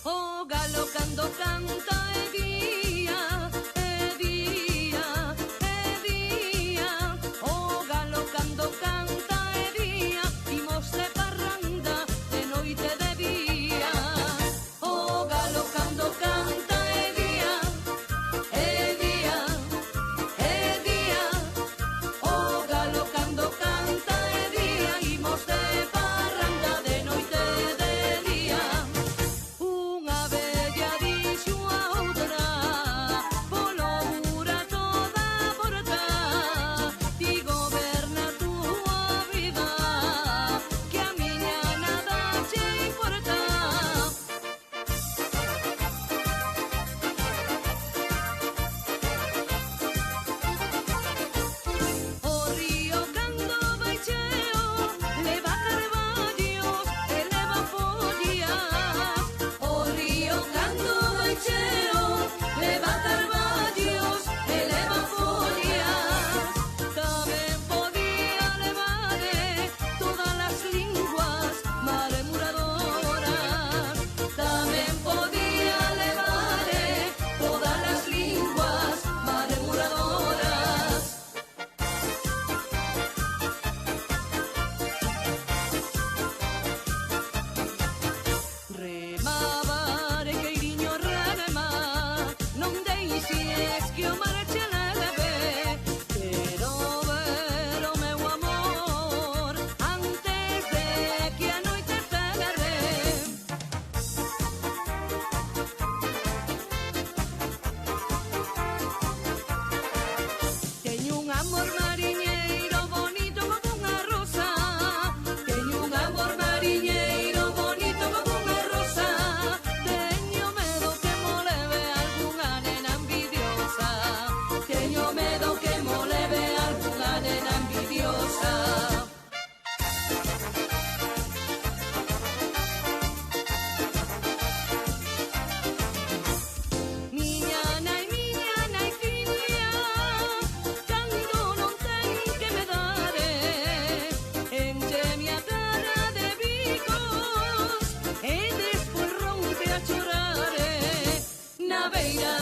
O galo cando canta é día, é día, é día. O galo cando canta é día, imos de parranda de noite de día. O galo cando canta é día, é día, é día. O galo cando canta é día, imos de parranda de noite de día. Unha vella dixo a outra, polo mura toda a porta, ti goberna a túa vida, que a miña nada che importa. O río cando vai cheo, leva carballos e leva follas. O río cando vai cheo, leva carballos e leva follas. Tamén podía levar todas as linguas malemuradoras. Tamén podía levar todas as linguas malemuradoras. Remaba, requeiriño, rema, non deixes que o mar che leve. Quero ver o meu amor antes de que a noite cerre. Teño un amor mariñeiro bonito como unha rosa. Teño un amor mariñeiro bonito como unha rosa. Teño medo que mo leve algunha nena envidiosa. Teño medo que mo leve algunha nena envidiosa. Miña nai filla, cando non ten que me dare, encheme a cara de bicos e despois rompe a chorar na beira